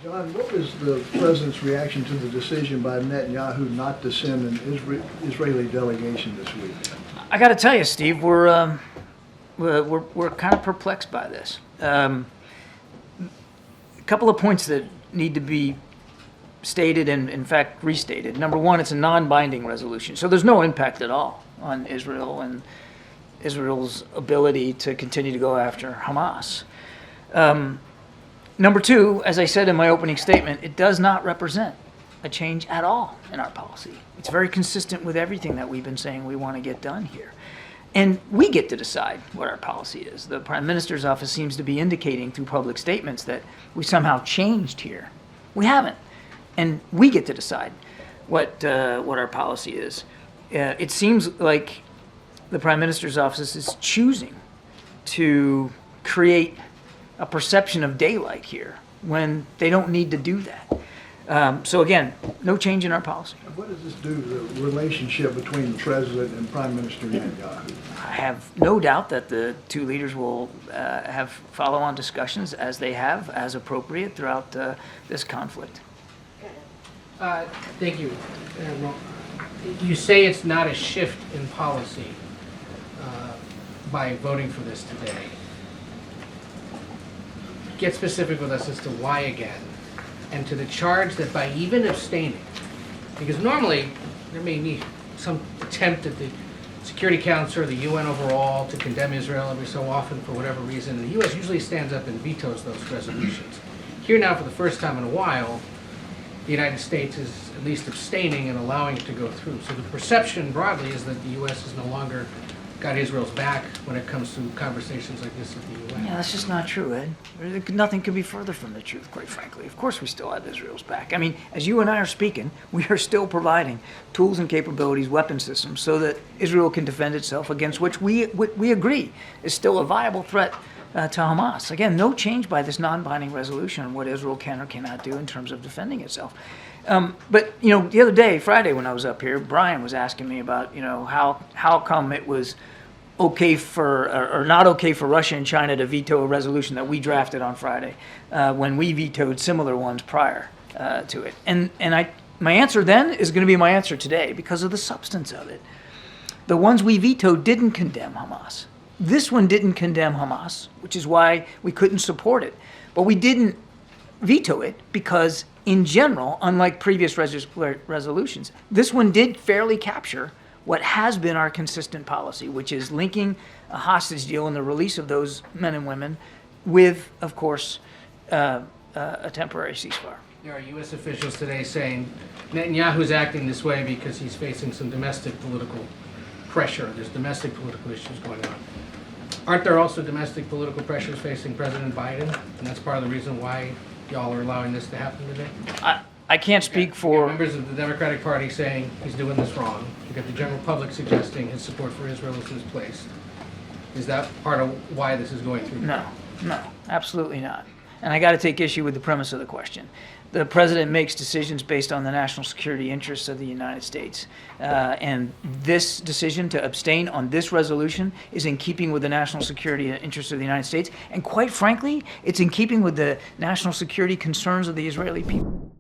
John, what was the president's reaction to the decision by Netanyahu not to send an Israeli delegation this week? I got to tell you, Steve, we're kind of perplexed by this. A couple of points that need to be stated and, in fact, restated. Number one, it's a non-binding resolution, so there's no impact at all on Israel and Israel's ability to continue to go after Hamas. Number two, as I said in my opening statement, it does not represent a change at all in our policy. It's very consistent with everything that we've been saying we want to get done here. And we get to decide what our policy is. The Prime Minister's office seems to be indicating through public statements that we somehow changed here. We haven't. And we get to decide what our policy is. It seems like the Prime Minister's office is choosing to create a perception of daylight here when they don't need to do that. So again, no change in our policy. What does this do to the relationship between the president and Prime Minister Netanyahu? I have no doubt that the two leaders will have follow-on discussions as they have, as appropriate, throughout this conflict. Thank you. You say it's not a shift in policy by voting for this today. Get specific with us as to why again, and to the charge that by even abstaining, because normally there may be some attempt at the Security Council or the UN overall to condemn Israel every so often for whatever reason, and the U.S. usually stands up and vetoes those resolutions. Here now, for the first time in a while, the United States is at least abstaining and allowing it to go through. So the perception broadly is that the U.S. has no longer got Israel's back when it comes to conversations like this with the UN. Yeah, that's just not true, Ed. Nothing could be further from the truth, quite frankly. Of course we still have Israel's back. I mean, as you and I are speaking, we are still providing tools and capabilities, weapon systems, so that Israel can defend itself against which we agree is still a viable threat to Hamas. Again, no change by this non-binding resolution on what Israel can or cannot do in terms of defending itself. But, you know, the other day, Friday, when I was up here, Brian was asking me about, you know, how come it was okay for, or not okay for Russia and China to veto a resolution that we drafted on Friday when we vetoed similar ones prior to it. And my answer then is going to be my answer today because of the substance of it. The ones we vetoed didn't condemn Hamas. This one didn't condemn Hamas, which is why we couldn't support it. But we didn't veto it because, in general, unlike previous resolutions, this one did fairly capture what has been our consistent policy, which is linking a hostage deal and the release of those men and women with, of course, a temporary ceasefire. There are U.S. officials today saying Netanyahu's acting this way because he's facing some domestic political pressure. There's domestic political issues going on. Aren't there also domestic political pressures facing President Biden? And that's part of the reason why y'all are allowing this to happen today? I can't speak for members of the Democratic Party saying he's doing this wrong. You've got the general public suggesting his support for Israel is misplaced. Is that part of why this is going through? No, absolutely not. And I got to take issue with the premise of the question. The president makes decisions based on the national security interests of the United States. And this decision to abstain on this resolution is in keeping with the national security interests of the United States. And quite frankly, it's in keeping with the national security concerns of the Israeli people.